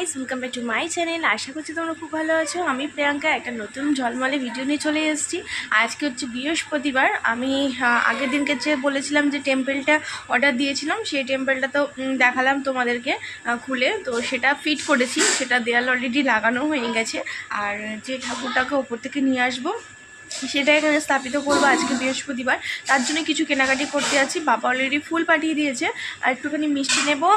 Guys, welcome back to my channel. আশা করছি তোমরা খুব ভালো আছো। আমি প্রিয়াঙ্কা একটা নতুন ঝলমলে ভিডিও নিয়ে চলে এসেছি। আজকে হচ্ছে বৃহস্পতিবার। আমি আগের দিনকে যে বলেছিলাম যে টেম্পেলটা অর্ডার দিয়েছিলাম, সেই টেম্পেলটা তো দেখালাম তোমাদেরকে খুলে। তো সেটা ফিট করেছি, সেটা দেয়াল অলরেডি লাগানো হয়ে গেছে। আর যে ঠাকুরটাকে ওপর থেকে নিয়ে আসবো সেটা এখানে স্থাপিত করবো আজকে বৃহস্পতিবার। তার জন্য কিছু কেনাকাটি করতে যাচ্ছি। বাবা অলরেডি ফুল পাঠিয়ে দিয়েছে, আর একটুখানি মিষ্টি নেবো,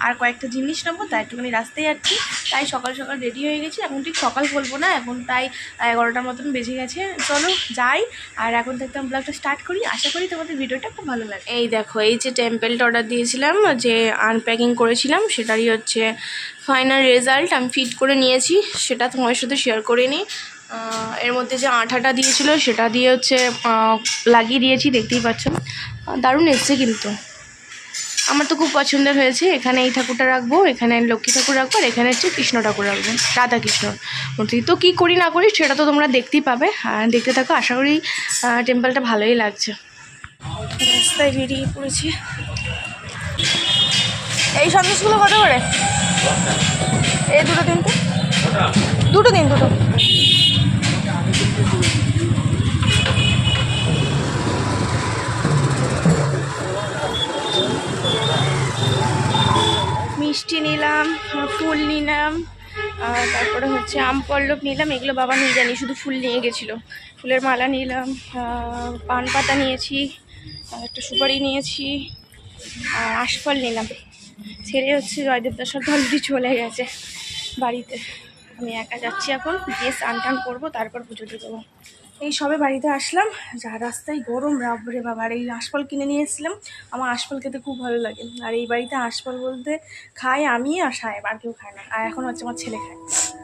আর কয়েকটা জিনিস নেবো, তাই একটুখানি রাস্তায় যাচ্ছি। তাই সকাল সকাল রেডি হয়ে গেছি। এখন ঠিক সকাল বলবো না, এখন প্রায় 11টার মতন বেজে গেছে। চলো যাই, আর এখন থেকে আমি ব্লগটা স্টার্ট করি। আশা করি তোমাদের ভিডিওটা খুব ভালো লাগে। এই দেখো, এই যে টেম্পেলটা অর্ডার দিয়েছিলাম, যে আনপ্যাকিং করেছিলাম, সেটারই হচ্ছে ফাইনাল রেজাল্ট। আমি ফিট করে নিয়েছি, সেটা তোমার সাথে শেয়ার করে নিই। এর মধ্যে যে আঠাটা দিয়েছিল সেটা দিয়ে হচ্ছে লাগিয়ে দিয়েছি, দেখতেই পাচ্ছ। দারুণ এসছে কিন্তু, আমার তো খুব পছন্দের হয়েছে। এখানে এই ঠাকুরটা রাখবো, এখানে লক্ষ্মী ঠাকুর রাখবো, আর এখানে হচ্ছে কৃষ্ণ ঠাকুর রাখবো, রাধা কৃষ্ণর মূর্তি। তো কী করি না করি সেটা তো তোমরা দেখতেই পাবে, দেখতে থাকো। আশা করি টেম্পলটা ভালোই লাগছে। রাস্তায় বেরিয়ে পড়েছি। এই সন্দেশগুলো কত করে? এই দুটো দিন তো, দুটো দিন, দুটো। মিষ্টি নিলাম, ফুল নিলাম, আর তারপরে হচ্ছে আম পল্লব নিলাম। এগুলো বাবা নিয়ে জানি, শুধু ফুল নিয়ে গেছিলো। ফুলের মালা নিলাম, পান পাতা নিয়েছি, একটা সুপারি নিয়েছি, আর আশফল নিলাম। ছেড়ে হচ্ছে জয়দেব দাসার অলরেডি চলে গেছে বাড়িতে। আমি একা যাচ্ছি এখন, গিয়ে স্নান টান করবো, তারপর পুজো দিয়ে দেবো। এই সবে বাড়িতে আসলাম, যা রাস্তায় গরম রাবড়ে বাবা। আর এই আশফল কিনে নিয়ে এসেছিলাম, আমার আশফল খেতে খুব ভালো লাগে। আর এই বাড়িতে আশফল বলতে খাই আমি আর সাহেব, আর কেউ খায় না। আর এখন হচ্ছে আমার ছেলে খায়।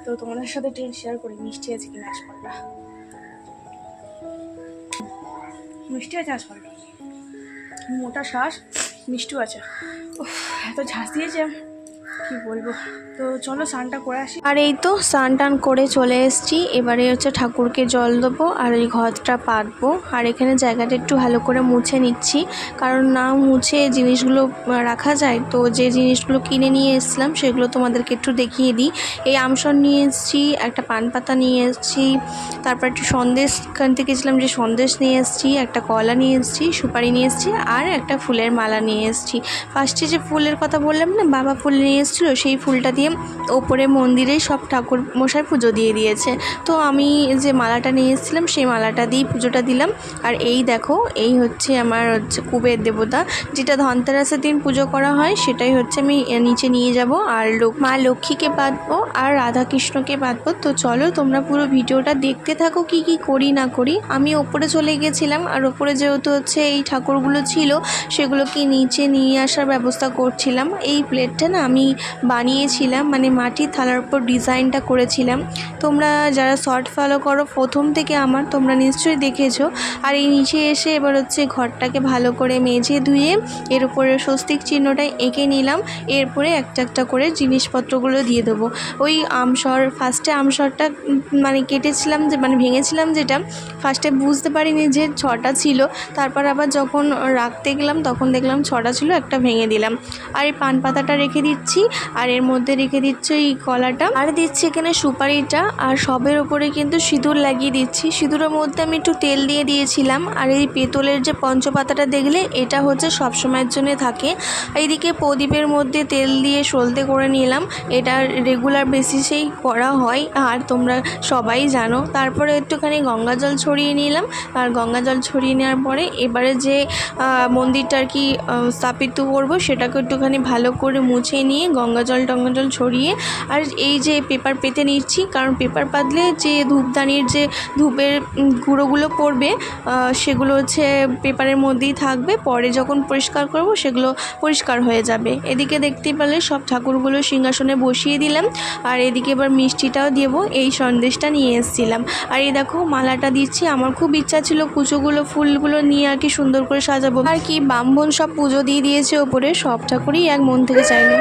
তো তোমাদের সাথে একটু শেয়ার করি মিষ্টি আছে কিনা আশফলটা। মিষ্টি আছে আশফলটা, মোটা শ্বাস, মিষ্টিও আছে। এত ঝাঁস দিয়েছে কি বলবো। তো চলো স্নানটা করে আসি। আর এই তো স্নান টান করে চলে এসেছি। এবারে হচ্ছে ঠাকুরকে জল দেবো আর এই ঘরটা পাতবো। আর এখানে জায়গাটা একটু ভালো করে মুছে নিচ্ছি, কারণ না মুছে জিনিসগুলো রাখা যায়। তো যে জিনিসগুলো কিনে নিয়ে এসেছিলাম সেগুলো তোমাদেরকে একটু দেখিয়ে দিই। এই আমসর নিয়ে এসেছি, একটা পান পাতা নিয়ে এসেছি, তারপর একটু সন্দেশ কিনতে গেছিলাম, যে সন্দেশ নিয়ে এসেছি, একটা কলা নিয়ে এসেছি, সুপারি নিয়ে এসেছি, আর একটা ফুলের মালা নিয়ে এসেছি। ফার্স্টে যে ফুলের কথা বললাম না, বাবা ফুল নিয়ে এসেছিলো, সেই ফুলটা দিয়ে ওপরে মন্দিরে সব ঠাকুর মশাই পুজো দিয়ে দিয়েছে। তো আমি যে মালাটা নিয়ে এসেছিলাম সেই মালাটা দিয়েই পুজোটা দিলাম। আর এই দেখো, এই হচ্ছে আমার হচ্ছে কুবের দেবতা, যেটা ধনতেরাসের দিন পুজো করা হয়, সেটাই হচ্ছে আমি নিচে নিয়ে যাব। আর মা লক্ষ্মীকে বাঁধবো আর রাধাকৃষ্ণকে বাঁধবো। তো চলো তোমরা পুরো ভিডিওটা দেখতে থাকো, কি কি করি না করি। আমি ওপরে চলে গেছিলাম, আর ওপরে যেহেতু হচ্ছে এই ঠাকুরগুলো ছিল, সেগুলোকে নিচে নিয়ে আসার ব্যবস্থা করছিলাম। এই প্লেটটা না আমি বানিয়েছিলাম, মানে মাটির থালার উপর ডিজাইনটা করেছিলাম। তোমরা যারা শর্ট ফলো করো প্রথম থেকে আমার, তোমরা নিশ্চয়ই দেখেছো। আর এই নিচে এসে এবার হচ্ছে ঘরটাকে ভালো করে মেজে ধুয়ে এর উপরে স্বস্তিক চিহ্নটা এঁকে নিলাম। এরপরে একটা একটা করে জিনিসপত্রগুলো দিয়ে দেবো। ওই আমসর, ফার্স্টে আমসরটা মানে কেটেছিলাম, যে মানে ভেঙেছিলাম, যেটা ফার্স্টে বুঝতে পারিনি যে 6টা ছিল। তারপর আবার যখন রাখতে গেলাম তখন দেখলাম 6টা ছিল, একটা ভেঙে দিলাম। আর এই পান পাতাটা রেখে দিচ্ছি, আর এর মধ্যে রেখে দিচ্ছি এই কলাটা, আর দিচ্ছি এখানে সুপারিটা। আর সবের ওপরে কিন্তু সিঁদুর লাগিয়ে দিচ্ছি। সিঁদুরের মধ্যে আমি একটু তেল দিয়ে দিয়েছিলাম। আর এই পেতলের যে পঞ্চপাতাটা দেখলে, এটা হচ্ছে সবসময়ের জন্য থাকে। এইদিকে প্রদীপের মধ্যে তেল দিয়ে সলতে করে নিলাম, এটা রেগুলার বেসিসেই করা হয়, আর তোমরা সবাই জানো। তারপরে একটুখানি গঙ্গা জল ছড়িয়ে নিলাম। আর গঙ্গা জল ছড়িয়ে নেওয়ার পরে এবারে যে মন্দিরটা আর কি স্থাপিত করবো, সেটাকে একটুখানি ভালো করে মুছে নিয়ে গঙ্গা জল ছড়িয়ে, আর এই যে পেপার পেতে নিচ্ছি, কারণ পেপার পাতলে যে ধূপদানির যে ধূপের গুঁড়োগুলো পড়বে, সেগুলো হচ্ছে পেপারের মধ্যেই থাকবে। পরে যখন পরিষ্কার করব সেগুলো পরিষ্কার হয়ে যাবে। এদিকে দেখতেই পেলে সব ঠাকুরগুলো সিংহাসনে বসিয়ে দিলাম। আর এদিকে এবার মিষ্টিটাও দেবো, এই সন্দেশটা নিয়ে এসেছিলাম। আর এই দেখো মালাটা দিচ্ছি। আমার খুব ইচ্ছা ছিল কুচোগুলো ফুলগুলো নিয়ে আর কি সুন্দর করে সাজাবো, আর কি ব্রাহ্মণ সব পুজো দিয়ে দিয়েছে ওপরে, সব ঠাকুরই এক মন থেকে চাইলো।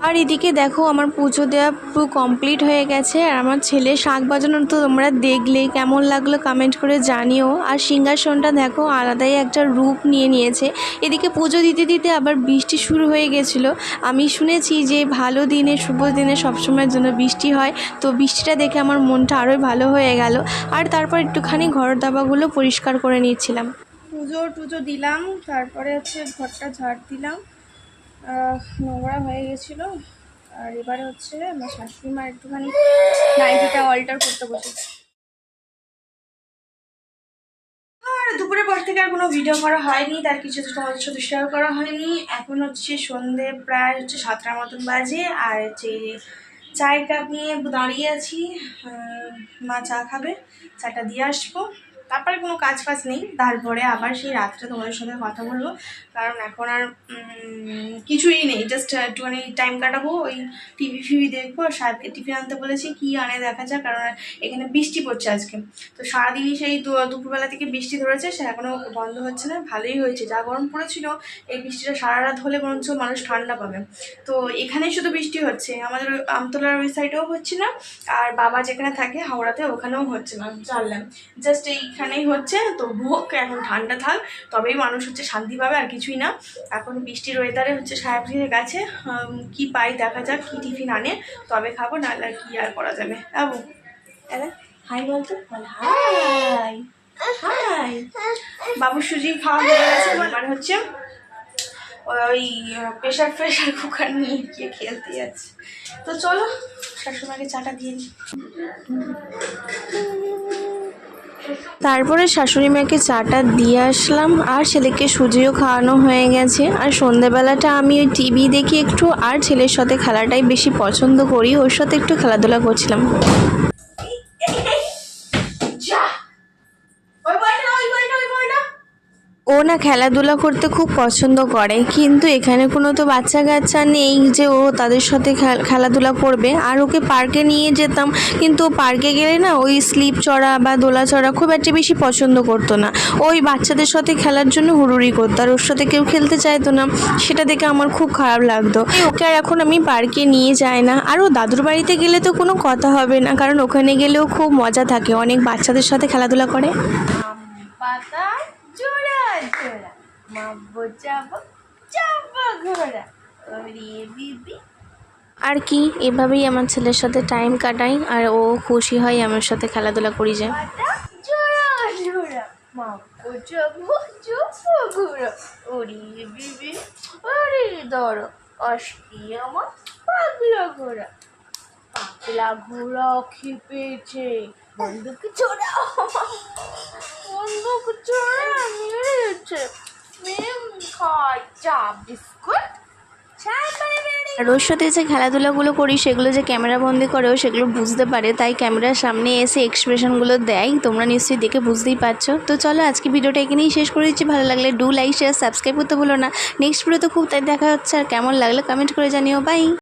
আর এদিকে দেখো আমার পুজো দেওয়া পুরো কমপ্লিট হয়ে গেছে। আর আমার ছেলে শাঁখ বাজানো তো তোমরা দেখলে, কেমন লাগলো কমেন্ট করে জানিও। আর সিংহাসনটা দেখো আলাদাই একটা রূপ নিয়ে নিয়েছে। এদিকে পুজো দিতে দিতে আবার বৃষ্টি শুরু হয়ে গেছিলো। আমি শুনেছি যে ভালো দিনে, শুভ দিনে সবসময়ের জন্য বৃষ্টি হয়। তো বৃষ্টিটা দেখে আমার মনটা আরোই ভালো হয়ে গেল। আর তারপর একটুখানি ঘর দাবাগুলো পরিষ্কার করে নিচ্ছিলাম। পুজো টুজো দিলাম, তারপরে হচ্ছে ঘরটা ঝাড় দিলাম, নোংরা হয়ে গেছিলো। আর এবারে হচ্ছে আমার শাশুড়ি মা একটুখানি নাইটিটা অল্টার করতে বসেছে। আর দুপুরের পর থেকে আর কোনো ভিডিও করা হয়নি, তার কিছু তোমাদের সাথে শেয়ার করা হয়নি। এখন হচ্ছে সন্ধে প্রায় হচ্ছে 7টার মতন বাজে। আর হচ্ছে চায়ের কাপ নিয়ে দাঁড়িয়ে আছি, মা চা খাবে, চাটা দিয়ে আসবো, তারপরে কোনো কাজ ফাজ নেই। তারপরে আবার সেই রাত্রে তোমাদের সাথে কথা বলবো, কারণ এখন আর কিছুই নেই, জাস্ট একটুখানি টাইম কাটাবো, ওই টিভি ফিভি দেখবো। আর সাহেবকে টিফিন আনতে বলেছি, কি আনে দেখা যাক, কারণ এখানে বৃষ্টি পড়ছে আজকে। তো সারাদিনই সেই দুপুরবেলা থেকে বৃষ্টি ধরেছে, সে এখনও বন্ধ হচ্ছে না। ভালোই হয়েছে, যা গরম পড়েছিল এই বৃষ্টিটা সারা রাত হলে বরঞ্চ মানুষ ঠান্ডা পাবে। তো এখানেই শুধু বৃষ্টি হচ্ছে, আমাদের আমতলার ওই সাইডেও হচ্ছে না, আর বাবা যেখানে থাকে হাওড়াতে ওখানেও হচ্ছে না, জানলাম জাস্ট এইখানেই হচ্ছে। তো ভোগ এখন ঠান্ডা থাক, তবেই মানুষ হচ্ছে শান্তি পাবে, আর কিছুই না। এখন বৃষ্টির ওয়েদারে হচ্ছে সাহেবের কাছে কি পাই দেখা যাক, কি টিফিন আনে তবে খাবো, নাহলে আর কি আর করা যাবে। বাবু হাই বলতো, হাই হাই। বাবু সুজি খাওয়া হয়ে গেছে, এবার হচ্ছে ওই প্রেশার কুকার নিয়ে গিয়ে খেলতে যাচ্ছে। তো চলো শাশুড়িমাকে চাটা দিয়ে দিই। তারপরে শাশুড়ি মাকে চাটা দিয়ে আসলাম, আর ছেলেকে সুজিও খাওয়ানো হয়ে গেছে। আর সন্ধ্যেবেলাটা আমি ওই টিভি দেখি একটু, আর ছেলের সাথে খেলাটাই বেশি পছন্দ করি, ওর সাথে একটু খেলাধুলা করছিলাম। ও না খেলাধুলা করতে খুব পছন্দ করে, কিন্তু এখানে কোনো তো বাচ্চা কাচ্চা নেই যে ও তাদের সাথে খেলাধুলা করবে। আর ওকে পার্কে নিয়ে যেতাম, কিন্তু পার্কে গেলে না ওই স্লিপ চড়া বা দোলা চড়া খুব একটা বেশি পছন্দ করতো না, ওই বাচ্চাদের সাথে খেলার জন্য হুড়ুড়ি করতো, আর ওর সাথে কেউ খেলতে চাইতো না। সেটা দেখে আমার খুব খারাপ লাগতো। ওকে আর এখন আমি পার্কে নিয়ে যাই না। আর ও দাদুর বাড়িতে গেলে তো কোনো কথা হবে না, কারণ ওখানে গেলেও খুব মজা থাকে, অনেক বাচ্চাদের সাথে খেলাধুলা করে। জোড়া জোড়া মাবো যাবো যাবো ঘোড়া ওরে বিবি। আর কি, এভাবেই আমার ছেলের সাথে টাইম কাটাই, আর ও খুশি হয় আমার সাথে খেলাধুলা করি যায়। জোড়া জোড়া মাবো যাবো যাবো ঘোড়া ওরে বিবি ওরে ধরো অস্তি আমার পাগলা ঘোড়া। পাগলা ঘোড়া খেপেছে, বন্দুক ছোড়া বন্দুক ছোড়া মেরেছে, খাই চা বিস্কুট। আর ওর সাথে যে খেলাধুলাগুলো করি সেগুলো যে ক্যামেরা বন্দি করেও সেগুলো বুঝতে পারে, তাই ক্যামেরার সামনে এসে এক্সপ্রেশনগুলো দেয়, তোমরা নিশ্চয়ই দেখে বুঝতেই পারছো। তো চলো আজকে ভিডিওটা এখানেই শেষ করে দিচ্ছি, ভালো লাগলে ডু লাইক শেয়ার সাবস্ক্রাইব করতে ভুলো না। নেক্সট ভিডিওতে খুব তাই দেখা হচ্ছে, আর কেমন লাগলো কমেন্ট করে জানিও। বাই।